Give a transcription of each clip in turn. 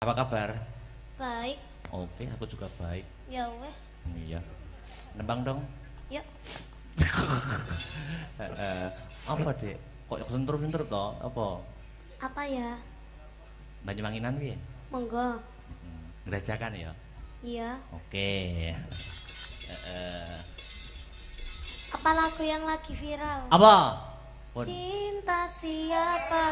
Apa kabar? Baik. Oke, aku juga baik. Ya wes. Iya. Nembang dong. Yuk. Apa dek? Kok sentuh-sentuh toh? Apa? Apa ya? Banyuwanginan piye? Monggo. Gerajakan ya. Iya. Oke. Apa lagu yang lagi viral? Apa? Cinta siapa?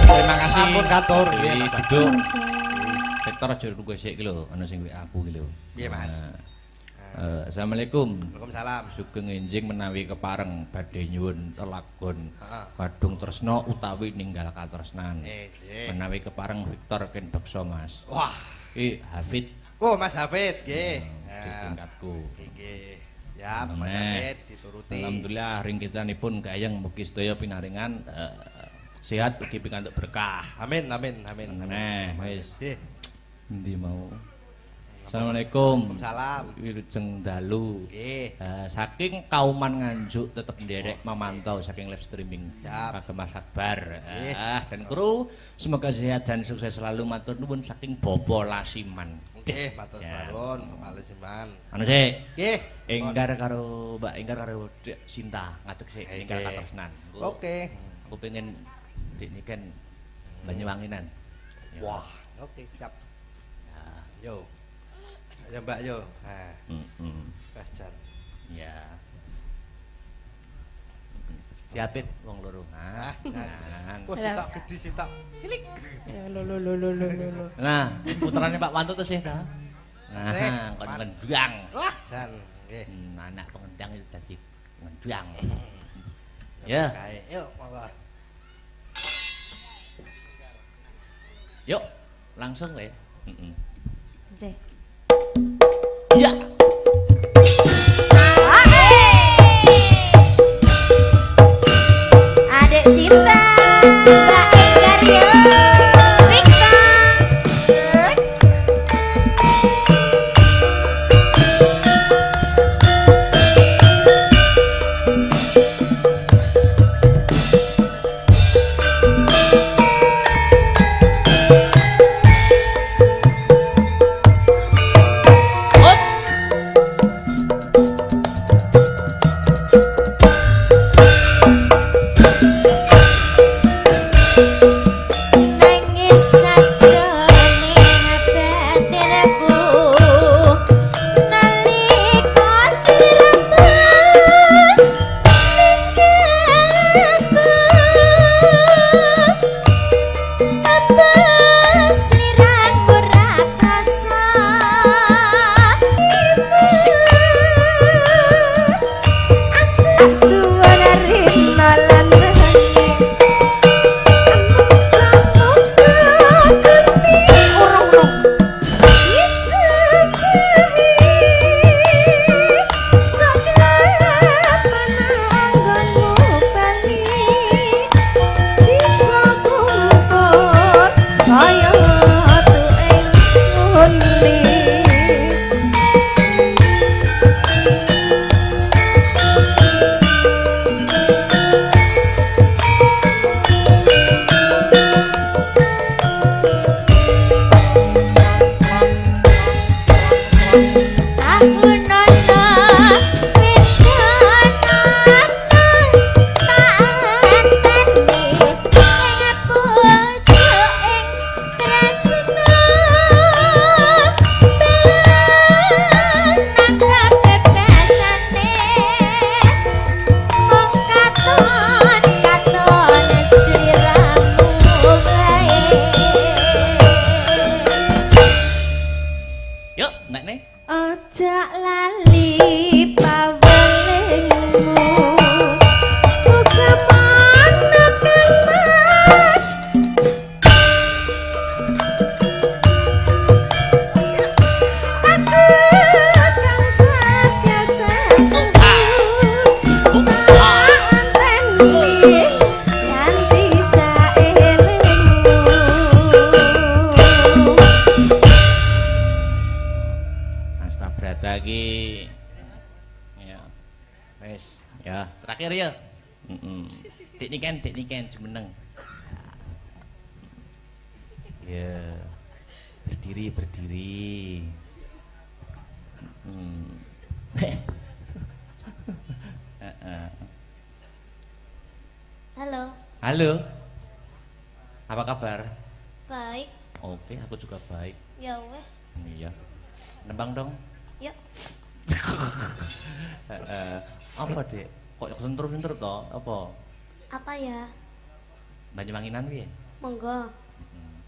Terima kasih. Ampun katur. Duduk. Sektor aja nunggu sik iki lho, ana sing aku iki lho. Piye, Mas? Assalamualaikum. Waalaikumsalam. Sugeng enjing menawi kepareng badhe nyuwun telagon Heeh. kadung tresna utawi ninggal katresnan. Nggih. Menawi kepareng Victor ken beksa Mas. Wah. Iki Hafid Oh, Mas Hafid, nggih. tingkatku. Nggih. Siap, Mas Nah, Hafid dituruti. Alhamdulillah ring kitanipun gayeng mugi sedaya pinaringan sehat ugi pikantuk berkah. Amin, amin, amin. Nah, wis Nggih. endi mau. Assalamualaikum. Waalaikumsalam. Wilujeng dalu. Nggih. Saking kauman Nganjuk tetep nderek memantau saking live streaming Siap. kagem Mas Akbar. Nggih. Dan kru semoga sehat dan sukses selalu matur nuwun saking Bopo Lasiman. Nggih, matur Siap. nuwun, Bapak Lesiman. Anu sik, Nggih. enggar karo Mbak Enggar karo Dek Sinta ngadeg sik Nggih. enggar katresnan. Oke. Aku pengen Dek niken Banyuwanginan. Ya. Wah, oke, siap. Yo. Ayo Mbak yo. Nah, Bajan. Ya. Siapit wong loro. Ah, Nah, wah, sitok gede sitok. Cilik. nah, putrane Pak Wanto tuh sih ta. Sik, Nah, kon ngendang. Wah, jan. Nggih. Anak pengendang itu dadi ngendang. Ya, Kae, yuk monggo. yuk langsung le. J. Iya. Adek Sinta. Mbak Enggar yo. Victor. Hop. terakhir ya. Dik niken jumeneng. Ya. Berdiri. Halo. Apa kabar? Baik. Oke, aku juga baik. Ya wes. Iya. Nembang dong. Yuk. Apa, Dek? Kok sentur-sentur toh? Apa? Apa ya? Banyuwanginan piye? Monggo.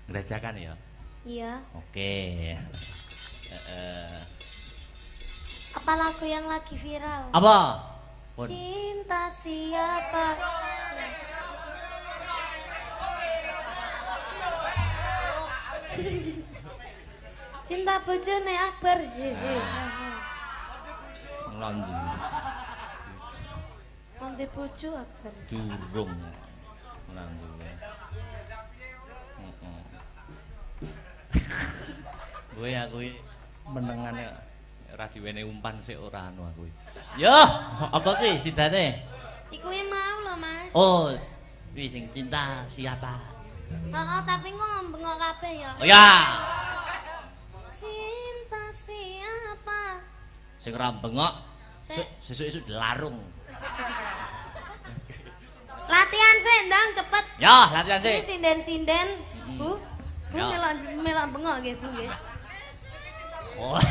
Gerajakan ya? Iya. Oke. Apa lagu yang lagi viral? Apa? Cinta siapa? Cinta bojone Akbar. Ngelandu. Nanti bojo Akbar. Durung. Ngelandu. Gue aku menengane ora diwene umpan sik ora anu aku. Yo, apa kuwi sidane? Iku mau lho, Mas. Oh, kuwi sing cinta siapa? Heeh, tapi ngomong kabeh ya. Oh ya. Cinta siapa? Sing ora bengok sesuk-esuk dilarung. Latihan sih, Ndang, cepet. Ya, latihan sih. Ini sinden-sinden, Bu. Bu Ya. melok bengok nggih, Bu nggih. Oh.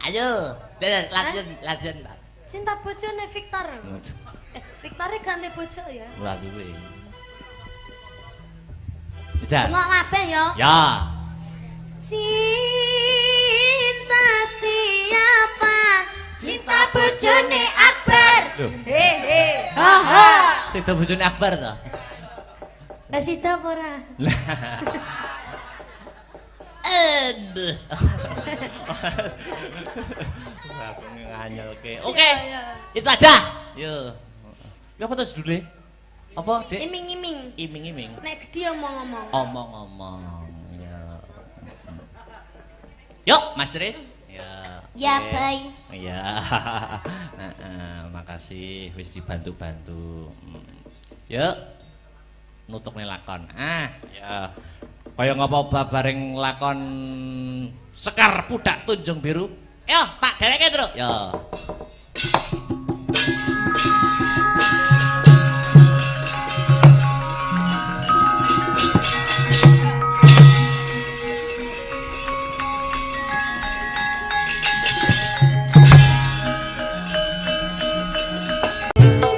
Ayo, latihan, Pak. Cinta bojone Victor. Victornya ganti bojo ya. Ora duwe. Bisa. Bengok kabeh ya. Ya. Cinta siapa? Cinta bojone Akbar. Loh. Hehe. Ha. Sida bojone Akbar to? Lah sida apa ora? Aku nganyelke. Iya, Oke. iya. Itu aja. Yo. Ya apa terus dulu? Apa, Dik? Iming-iming. Iming-iming. Nek gede omong-omong. Omong-omong. Ya. Yuk, Mas Tris. Ya. Ya, oke. bye. Iya. Makasih wis dibantu-bantu. Yuk. Nutukne lakon. Ya. Kaya ngapa babareng lakon Sekar Pudak Tunjung Biru. Yo, tak dereke terus. Yo.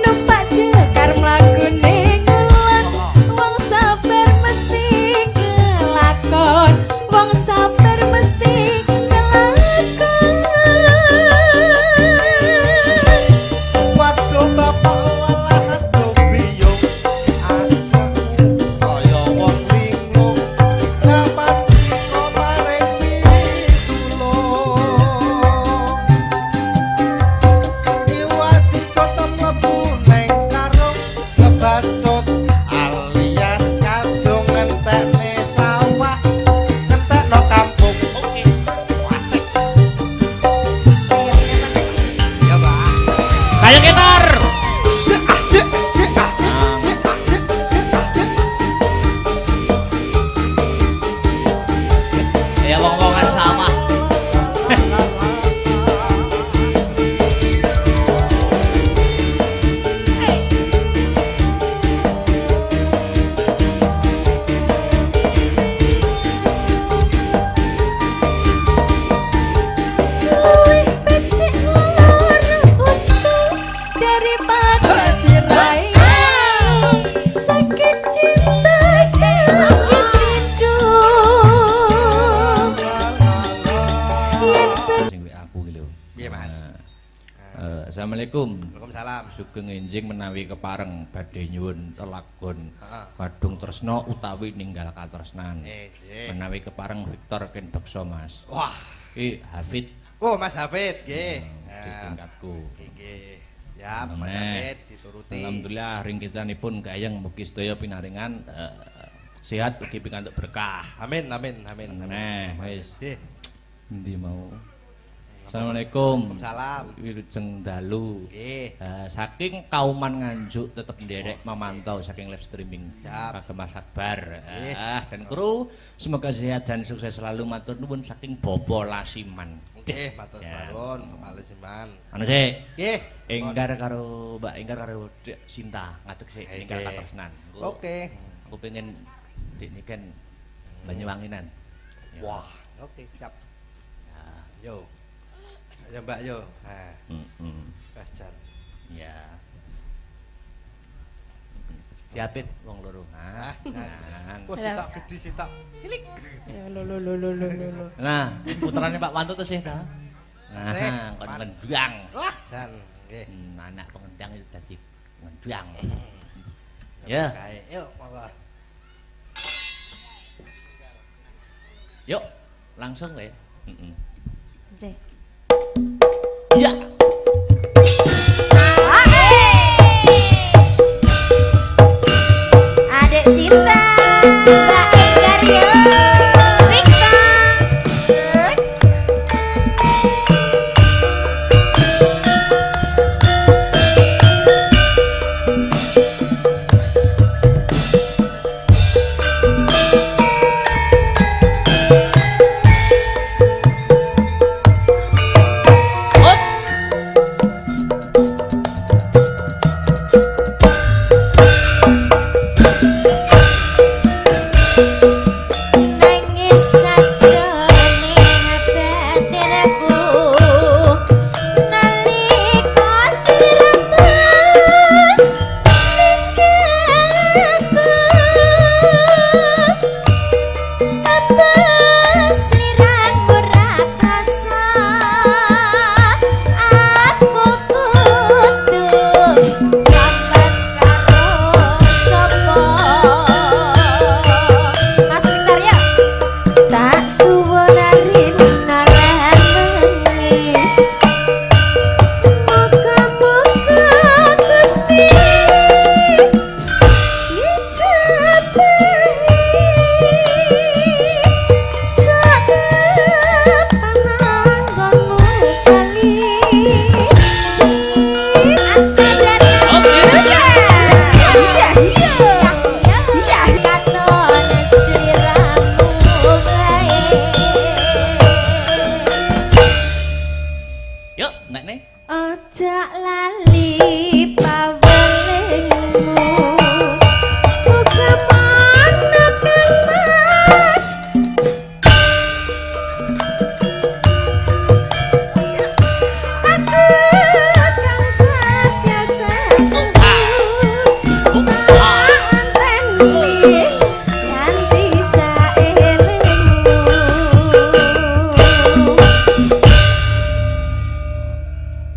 Numpak jekar mlakune ngulon, wong sabar mesti kelakon, wong sabar mesti kelakon. Waduh bapak walah dobiyong anak kaya wong linglung kapan kok maring pitulung iwati cotem mlebu neng karung ngebacut alias kadung ngentekne sawah ngentekno kampung Oke. asik ya Pak. Kayak gitar. Ya wong-wongan sama. Luwih becik lara untung daripada sirai. Sakit cinta sakit hidup. Yen Sing aku iki lho. Piye, Mas? Assalamualaikum. Waalaikumsalam. Sugeng enjing menawi kepareng badhe nyuwun telagon Heeh. Badung Tresna utawi ninggal katresnan. Nggih. Menawi kepareng Victor ken beksa Mas. Wah. Iki Hafid Oh, Mas Hafid, nggih. di tingkatku. Nggih. Siap, Mas Nah, Hafid dituruti. Alhamdulillah ring kitanipun gayeng mugi sedaya pinaringan sehat ugi pikantuk berkah. Amin, amin, amin. Nah, wis. Nggih. Endi mau? Assalamualaikum. Waalaikumsalam. Wilujeng dalu. Nggih. Saking kauman Nganjuk tetep nderek memantau saking live streaming. Siap. Kagem Mas Akbar. Nggih. Dan kru semoga sehat dan sukses selalu matur nuwun saking Bopo Lasiman. Nggih, matur Siap. nuwun, Palesiman. Anu sik. Nggih. Enggar karo Mbak Enggar karo Dek Sinta ngadeg sik Nggih. enggar katresnan. Oke. Aku pengen Dik niken Banyuwanginan. Ya. Wah, oke, siap. Yo. Ayo Mbak yo. Nah, Jan. Ya. Siapit wong loro. Ah, Nah, Wah, sitok gede sitok. Cilik. Lo. nah putrane Pak Wanto tuh sih ta. Sik, Nah, kon ngendang. Wah, Jan. Nggih. Anak pengendang itu dadi ngendang. Ya. Kae, yuk monggo. Yuk, langsung le. Cek. Iya. Adek Sinta, Mbak Enggar yo, Victor. Nangis saja ning batinku nalika siramu ninggalku apa siramu ra krasa aku kudu sambat karo sapa Mas Victor ya tak suwonarin nalan mengi muga-muga Gusti dicapai sakepananggonmu kali katon sliramu Yuk, nek nih. Ojo lali pawelingmu muga mana kemas aku kang setiasa anteni nganti saelingmu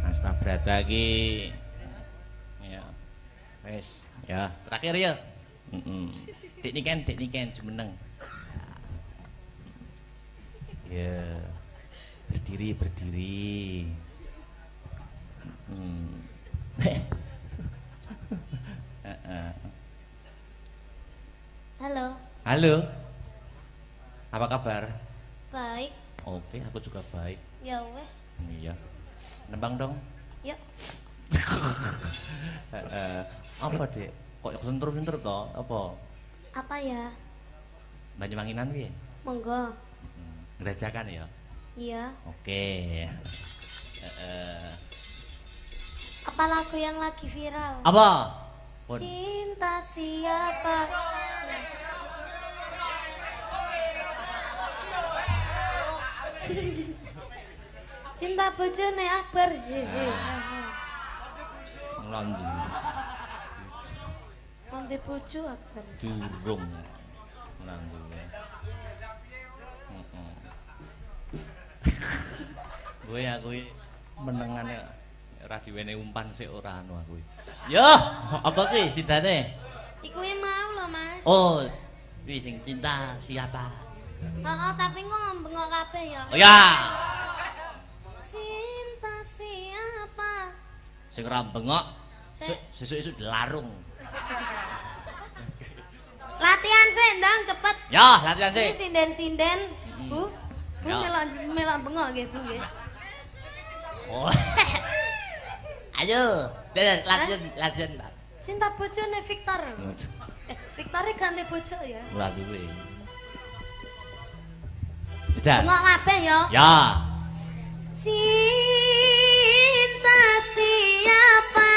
Mas Tabrata iki ya. Wes, ya, terakhir ya. Dik niken jumeneng. Ya. Berdiri. Halo, Halo. Apa kabar? baik. Oke, aku juga baik. Ya wes, Iya. Nembang dong. yuk. Apa, Dek? Kok sentuh-sentuh toh? Apa? Apa ya? Banyuwanginan piye? Monggo. Ngerajakan ya? Iya. Oke. Apa lagu yang lagi viral? Apa? Pun. Cinta siapa? Cinta bojone Akbar. Ngelondi. Nanti bojo Akbar. Durung. Ngelondi. Gue aku menengane ora diwene umpan sik ora anu aku. Yo, apa ki sidane? Iku mau lho, Mas. Oh, kuwi sing cinta siapa? Heeh, tapi ngomong kabeh ya. Oh ya. Cinta siapa? Sing ora bengok sesuk-esuk dilarung. Latihan sih, ndang cepet. Ya, latihan Ini sih. sinden-sinden, Bu. Bu Ya. melok bengok nggih, Bu nggih. Oh. Ayo, lanjut, Mbak. Cinta bojone Victor. Victor ganti bojo ya. Ora duwe. Jan. Ngok kabeh ya. Ya. Cinta siapa?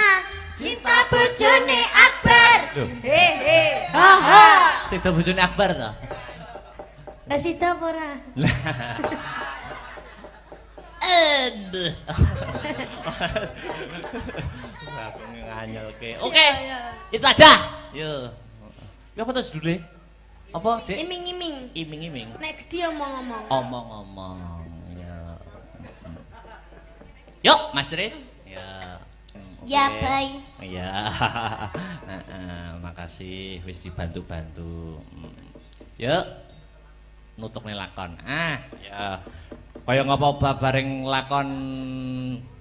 Cinta bojone Akbar. Loh. Hehe. Ha ha. Sida bojone Akbar to? Lah sida apa ora? Aduh. Aku nganyelke. Oke. Iya. Itu aja. Yo. Ya apa terus dulu? Apa, Dik? Iming-iming. Iming-iming. Nek gede omong-omong. Omong-omong. Ya. Yuk, Mas Tris. Ya. Ya, Oke. bye. Iya. Makasih wis dibantu-bantu. Yuk. Nutuk lakon. Ya. Kaya ngapa babareng lakon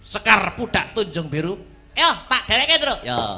Sekar Pudak Tunjung Biru. Yo, tak dereke, Tru. Yo.